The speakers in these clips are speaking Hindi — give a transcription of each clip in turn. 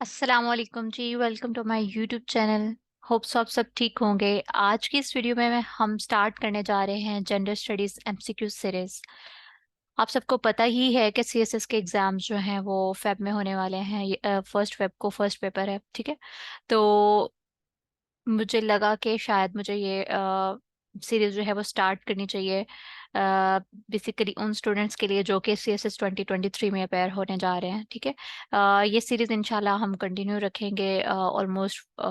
अस्सलामुअलैकुम जी। Welcome to my YouTube channel. Hope सब ठीक होंगे। आज की इस वीडियो में हम स्टार्ट करने जा रहे हैं जेंडर स्टडीज एमसीक्यू सीरीज। आप सबको पता ही है कि सीएसएस के एग्जाम्स जो हैं वो फेब में होने वाले हैं। फर्स्ट फेब को फर्स्ट पेपर है, ठीक है। तो मुझे लगा कि शायद मुझे ये सीरीज जो है वो स्टार्ट करनी चाहिए बेसिकली उन स्टूडेंट्स के लिए जो कि सीएसएस 2023 में अपेयर होने जा रहे हैं, ठीक है। ये सीरीज इंशाल्लाह हम कंटिन्यू रखेंगे। ऑलमोस्ट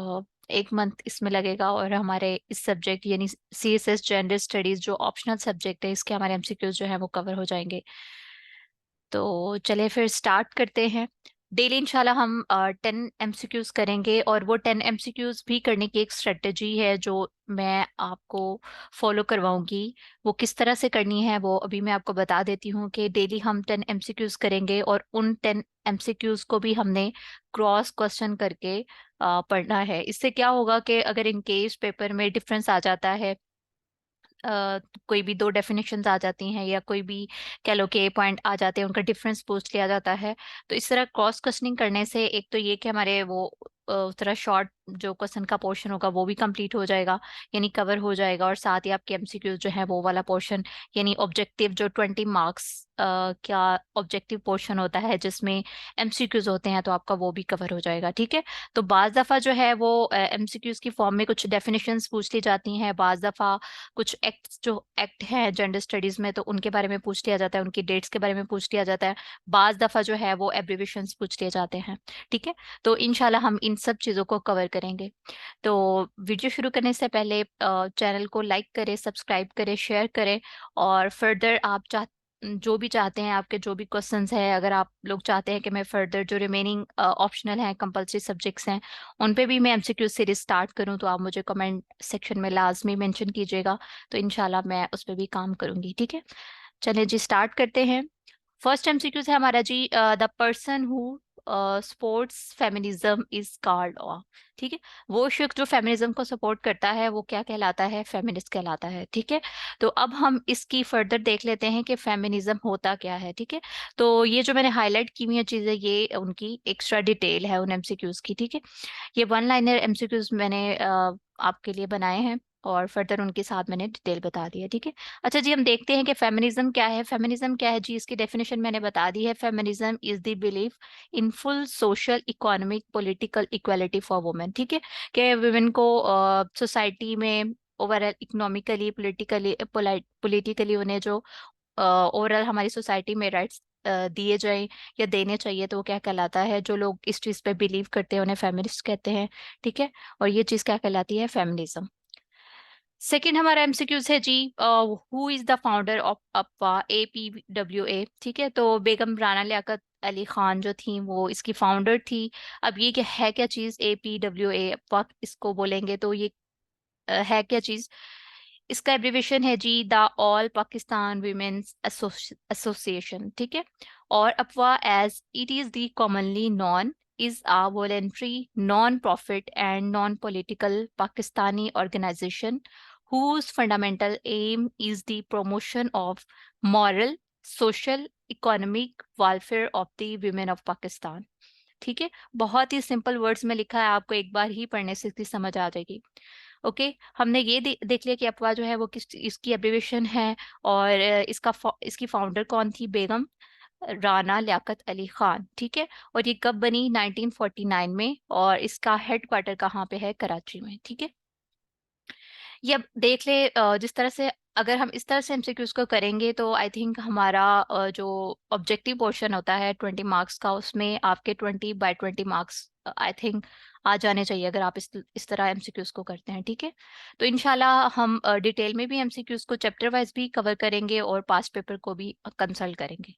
एक मंथ इसमें लगेगा और हमारे इस सब्जेक्ट यानी सीएसएस जेंडर स्टडीज जो ऑप्शनल सब्जेक्ट है इसके हमारे एमसीक्यूज जो है वो कवर हो जाएंगे। तो चलिए फिर स्टार्ट करते हैं। डेली इंशाल्लाह हम 10 एमसीक्यूज करेंगे और वो 10 एमसीक्यूज भी करने की एक स्ट्रेटजी है जो मैं आपको फॉलो करवाऊंगी। वो किस तरह से करनी है वो अभी मैं आपको बता देती हूँ कि डेली हम 10 एमसीक्यूज करेंगे और उन 10 एमसीक्यूज को भी हमने क्रॉस क्वेश्चन करके पढ़ना है। इससे क्या होगा कि अगर इन केस पेपर में डिफरेंस आ जाता है, कोई भी दो डेफिनेशंस आ जाती हैं या कोई भी कह लो कि पॉइंट आ जाते हैं, उनका डिफरेंस पूछ लिया जाता है। तो इस तरह क्रॉस क्वेश्चनिंग करने से एक तो ये कि हमारे वो उस तरह शॉर्ट जो क्वेश्चन का पोर्शन होगा वो भी कंप्लीट हो जाएगा, यानी कवर हो जाएगा। और साथ ही आपके एमसीक्यूज जो है वो वाला पोर्शन यानी ऑब्जेक्टिव जो 20 मार्क्स क्या ऑब्जेक्टिव पोर्शन होता है जिसमें एमसीक्यूज होते हैं तो आपका वो भी कवर हो जाएगा, ठीक है। तो बाज दफा जो है वो एमसीक्यूज की फॉर्म में कुछ डेफिनेशंस पूछ ली जाती हैं, बाज दफा कुछ एक्ट जो एक्ट हैं जेंडर स्टडीज में तो उनके बारे में पूछ लिया जाता है, उनकी डेट्स के बारे में पूछ लिया जाता है। बाज दफा जो है वो एब्रिविशंस पूछ लिए जाते हैं, ठीक है। तो इंशाल्लाह हम इन सब चीज़ों को कवर करेंगे। तो वीडियो शुरू करने से पहले चैनल को लाइक करें, सब्सक्राइब करें, शेयर करें। और फर्दर आप जो भी चाहते हैं, आपके जो भी क्वेश्चंस हैं, अगर आप लोग चाहते हैं कि मैं फर्दर जो रिमेनिंग ऑप्शनल हैं कंपलसरी सब्जेक्ट्स हैं उन पे भी मैं एमसीक्यू सीरीज स्टार्ट करूं तो आप मुझे कमेंट सेक्शन में लाजमी मेंशन कीजिएगा। तो इंशाल्लाह मैं उस पर भी काम करूंगी, ठीक है। चलिए जी स्टार्ट करते हैं। फर्स्ट एमसीक्यूज है हमारा जी, the person who sports feminism is called. ठीक है, वो शख्स जो फेमिनिज्म को सपोर्ट करता है वो क्या कहलाता है? फेमिनिस्ट कहलाता है, ठीक है। तो अब हम इसकी फर्दर देख लेते हैं कि फेमिनिज्म होता क्या है, ठीक है। तो ये जो मैंने हाईलाइट की हुई है चीजें ये उनकी एक्स्ट्रा डिटेल है उन एमसीक्यूज की, ठीक है। ये वन लाइनर एमसीक्यूज मैंने आपके लिए बनाए हैं और फर्दर उनके साथ मैंने डिटेल बता दी है, ठीक है। अच्छा जी, हम देखते हैं कि फेमिनिज्म क्या है। फेमिनिज्म क्या है जी, इसकी डेफिनेशन मैंने बता दी है। Feminism is the belief in full social economic political equality for women, ठीक है। कि वुमेन को सोसाइटी में ओवरऑल इकोनॉमिकली पॉलिटिकली उन्हें जो ओवरऑल हमारी सोसाइटी में राइट्स दिए जाएं या देने चाहिए तो वो क्या कहलाता है? जो लोग इस चीज़ पे बिलीव करते हैं उन्हें फेमिनिस्ट कहते हैं, ठीक है। और ये चीज़ क्या कहलाती है? फेमिनिज्म। सेकंड हमारा एमसीक्यूज है जी, who is the founder of अप्पा APWA, ठीक है। तो बेगम राना लियाकत अली खान जो थी वो इसकी फाउंडर थी। अब ये क्या है, क्या चीज APWA अप्पा इसको बोलेंगे तो ये है क्या चीज? इसका एब्रीवेशन है जी the all Pakistan women's association, ठीक है। और अफवाह as it is the commonly known is a voluntary, non-profit and non-political Pakistani organization whose fundamental aim is the promotion of moral, social, economic welfare of the women of Pakistan, ठीक है। बहुत ही सिंपल वर्ड्स में लिखा है, आपको एक बार ही पढ़ने से इसकी समझ आ जाएगी। ओके, हमने ये देख लिया कि अफवाह जो है वो किस इसकी एब्रिवेशन है और इसकी फाउंडर कौन थी? बेगम राना लियाकत अली खान, ठीक है। और ये कब बनी? 1949 में। और इसका हेड क्वार्टर कहाँ पे है? कराची में, ठीक है। ये अब देख ले, जिस तरह से अगर हम इस तरह से एमसीक्यूज को करेंगे तो आई थिंक हमारा जो ऑब्जेक्टिव पोर्शन होता है 20 मार्क्स का उसमें आपके 20/20 मार्क्स आई थिंक आ जाने चाहिए अगर आप इस तरह एमसीक्यूज को करते हैं, ठीक है। तो इंशाल्लाह हम डिटेल में भी एमसीक्यूज को चैप्टर वाइज भी कवर करेंगे और पास्ट पेपर को भी कंसल्ट करेंगे।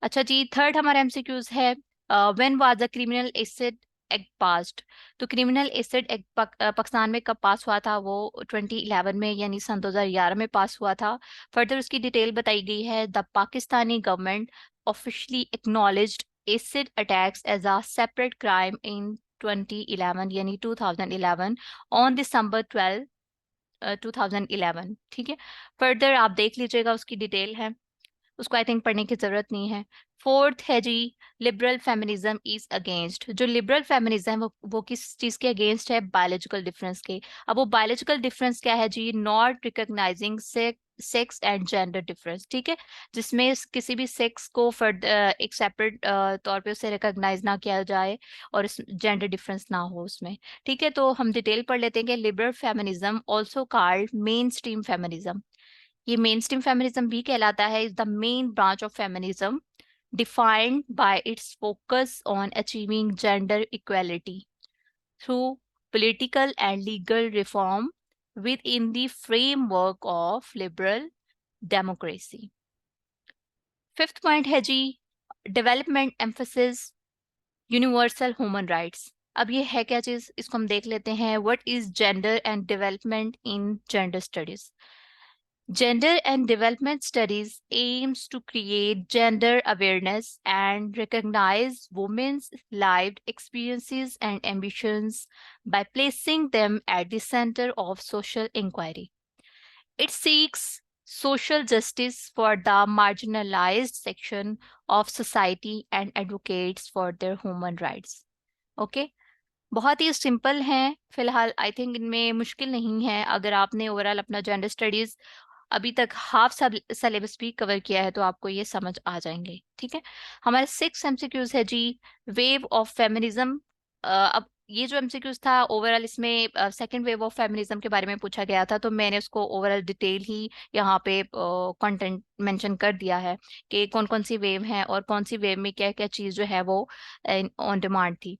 अच्छा जी, थर्ड हमारा एमसीक्यूज है, when was the criminal acid act passed. तो क्रिमिनल एसिड एक्ट पाकिस्तान में कब पास हुआ था? वो 2011 में यानी सन 2011 में पास हुआ था। फर्दर उसकी डिटेल बताई गई है, the Pakistani government officially acknowledged acid attacks as a separate crime in 2011 यानी 2011 ऑन December 12, 2011, ठीक है। फर्दर आप देख लीजिएगा, उसकी डिटेल है। उसको आई थिंक पढ़ने की जरूरत नहीं है। फोर्थ है जी, लिबरल फेमिनिज्म इज अगेंस्ट। जो लिबरल फेमिनिज्म है वो किस चीज के अगेंस्ट है? बायोलॉजिकल डिफरेंस के। अब वो बायोलॉजिकल डिफरेंस क्या है जी? Not recognising sex and gender difference, ठीक है, जिसमें किसी भी सेक्स को फर्दर एक सेपरेट तौर पे उसे रिकॉग्नाइज ना किया जाए और जेंडर डिफरेंस ना हो उसमें। ठीक है, तो हम डिटेल पढ़ लेते हैं कि liberal feminism also called main stream feminism, ये मेन स्ट्रीम फेमिनिज्म भी कहलाता है, is the main branch of feminism defined by its focus on achieving gender equality through political and legal reform within the framework of liberal democracy. Fifth point है जी, development emphasis universal human rights. अब ये है क्या चीज, इसको हम देख लेते हैं। What is gender and development in gender studies? Gender and Development Studies aims to create gender awareness and recognize women's lived experiences and ambitions by placing them at the center of social inquiry. It seeks social justice for the marginalized section of society and advocates for their human rights. Okay? बहुत ही सिंपल हैं फिलहाल, आई थिंक इनमें मुश्किल नहीं है। अगर आपने ओवरऑल अपना जेंडर स्टडीज अभी तक हाफ सिलेबस भी कवर किया है तो आपको ये समझ आ जाएंगे। ठीक है, हमारे 6 MCQs है जी। Wave of feminism. अब ये जो एमसीक्यूज था ओवरऑल, इसमें सेकंड वेव ऑफ फेमिनिज्म के बारे में पूछा गया था, तो मैंने उसको ओवरऑल डिटेल ही यहाँ पे कंटेंट मेंशन कर दिया है कि कौन कौन सी वेव है और कौन सी वेव में क्या क्या चीज जो है वो ऑन डिमांड थी।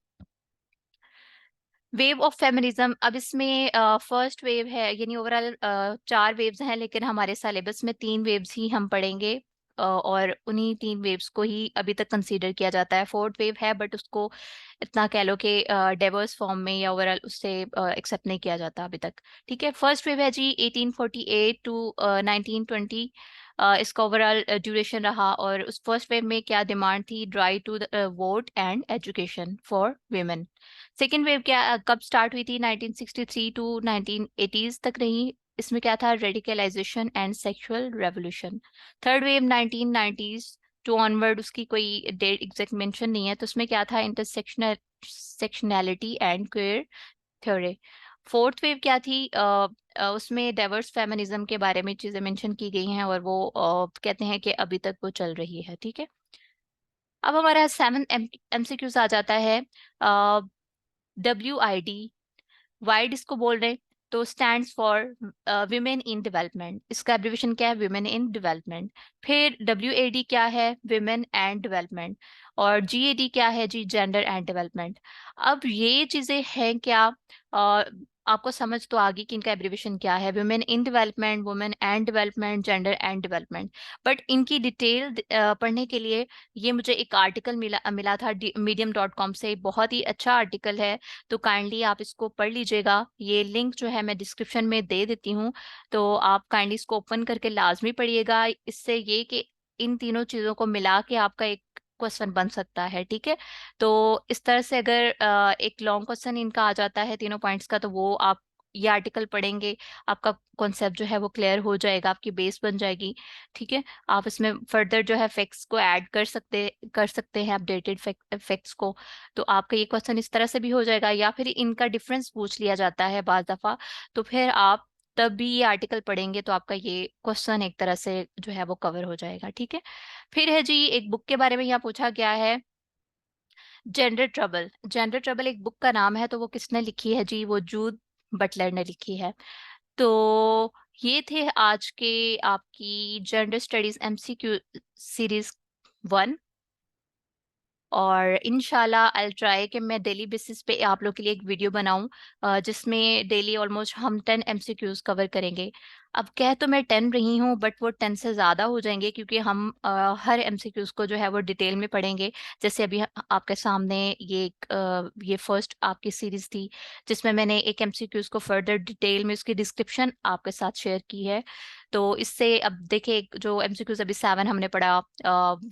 वेव ऑफ फेमिनिज्म, अब इसमें फर्स्ट वेव है, यानी ओवरऑल 4 वेव्स हैं, लेकिन हमारे सिलेबस में 3 वेव्स ही हम पढ़ेंगे और उन्हीं 3 वेव्स को ही अभी तक कंसीडर किया जाता है। फोर्थ वेव है बट उसको इतना कह लो कि डाइवर्स फॉर्म में या ओवरऑल उससे एक्सेप्ट नहीं किया जाता अभी तक। ठीक है, फर्स्ट वेव है जी 1848 टू 1920। इसका ओवरऑल ड्यूरेशन रहा और उस फर्स्ट वेव में क्या डिमांड थी? Right to vote and education for women. Second wave क्या कब स्टार्ट हुई थी? 1963 टू 1980s तक रही। इसमें क्या था? Radicalisation and sexual revolution. Third wave 1990s to onward, उसकी कोई डेट एग्जैक्ट मेंशन नहीं है, तो उसमें क्या था? Intersectional sectionality and queer theory. Fourth wave क्या थी? उसमें डाइवर्स फेमिनिज्म के बारे में चीजें मेंशन की गई हैं और वो कहते हैं कि अभी तक वो चल रही है। ठीक है, अब हमारा 7 MCQs आ जाता है। WID, वाइड इसको बोल रहे हैं तो stands for women in development, इसका एब्रिविएशन क्या है? Women in development. फिर WAD क्या है? Women and development. और GAD क्या है जी? Gender and development. अब ये चीजें हैं क्या? आपको समझ तो आ गई कि इनका एब्रिविएशन क्या है? Women in development, women and development, gender and development. But इनकी डिटेल पढ़ने के लिए ये मुझे एक आर्टिकल मिला था medium.com से, बहुत ही अच्छा आर्टिकल है, तो काइंडली आप इसको पढ़ लीजिएगा। ये लिंक जो है मैं डिस्क्रिप्शन में दे देती हूँ, तो आप काइंडली इसको ओपन करके लाजमी पढ़िएगा। इससे ये कि इन तीनों चीज़ों को मिला के आपका एक क्वेश्चन बन सकता है। ठीक है, तो इस तरह से अगर एक लॉन्ग क्वेश्चन इनका आ जाता है तीनों पॉइंट्स का, तो वो आप ये आर्टिकल पढ़ेंगे, आपका कॉन्सेप्ट जो है वो क्लियर हो जाएगा, आपकी बेस बन जाएगी। ठीक है, आप इसमें फर्दर जो है फैक्ट्स को ऐड कर सकते हैं, अपडेटेड फैक्ट्स को, तो आपका ये क्वेश्चन इस तरह से भी हो जाएगा। या फिर इनका डिफरेंस पूछ लिया जाता है बाज दफा, तो फिर आप तब भी ये आर्टिकल पढ़ेंगे तो आपका ये क्वेश्चन एक तरह से जो है वो कवर हो जाएगा। ठीक है, फिर है जी एक बुक के बारे में यहाँ पूछा गया है, जेंडर ट्रबल। जेंडर ट्रबल एक बुक का नाम है, तो वो किसने लिखी है जी? वो जूड बटलर ने लिखी है। तो ये थे आज के आपकी जेंडर स्टडीज MCQ सीरीज 1, और इनशाला आई ट्राई कि मैं डेली बेसिस पे आप लोग के लिए एक वीडियो बनाऊं जिसमें डेली ऑलमोस्ट हम 10 MCQs कवर करेंगे। अब कह तो मैं 10 रही हूँ बट वो 10 से ज़्यादा हो जाएंगे, क्योंकि हम हर MCQs को जो है वो डिटेल में पढ़ेंगे। जैसे अभी आपके सामने ये फर्स्ट आपकी सीरीज थी जिसमें मैंने एक MCQs को फर्दर डिटेल में उसकी डिस्क्रिप्शन आपके साथ शेयर की है। तो इससे अब देखिए, जो MCQs अभी 7 हमने पढ़ा,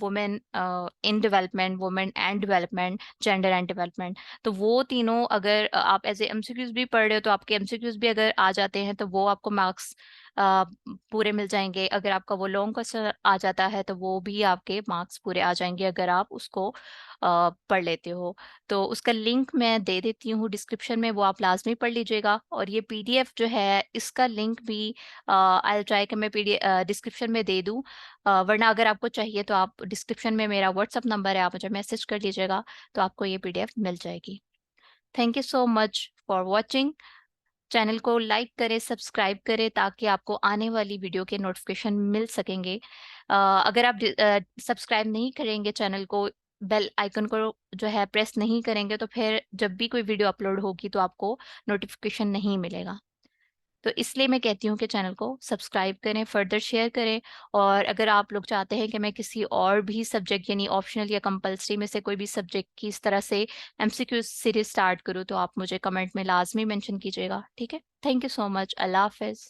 women in development, women and development, gender and development, तो वो तीनों अगर आप एज ए MCQs भी पढ़ रहे हो तो आपके MCQs भी अगर आ जाते हैं तो वो आपको मार्क्स पूरे मिल जाएंगे। अगर आपका वो लॉन्ग क्वेश्चन आ जाता है तो वो भी आपके मार्क्स पूरे आ जाएंगे अगर आप उसको पढ़ लेते हो। तो उसका लिंक मैं दे देती हूँ डिस्क्रिप्शन में, वो आप लाजमी पढ़ लीजिएगा। और ये पीडीएफ जो है इसका लिंक भी आई ट्राई कि मैं पीडीएफ डिस्क्रिप्शन में दे दूँ। वरना अगर आपको चाहिए तो आप डिस्क्रिप्शन में मेरा व्हाट्सअप नंबर है, आप मुझे मैसेज कर लीजिएगा तो आपको ये पीडीएफ मिल जाएगी। Thank you so much for watching. Channel को लाइक करें, सब्सक्राइब करें ताकि आपको आने वाली वीडियो के नोटिफिकेशन मिल सकेंगे। अगर आप सब्सक्राइब नहीं करेंगे चैनल को, बेल आइकन को जो है प्रेस नहीं करेंगे, तो फिर जब भी कोई वीडियो अपलोड होगी तो आपको नोटिफिकेशन नहीं मिलेगा। तो इसलिए मैं कहती हूँ कि चैनल को सब्सक्राइब करें, फर्दर शेयर करें। और अगर आप लोग चाहते हैं कि मैं किसी और भी सब्जेक्ट यानी ऑप्शनल या कंपलसरी में से कोई भी सब्जेक्ट की इस तरह से एमसीक्यू सीरीज स्टार्ट करूँ तो आप मुझे कमेंट में लाजमी मेंशन कीजिएगा। ठीक है, thank you so much. Allah Hafiz.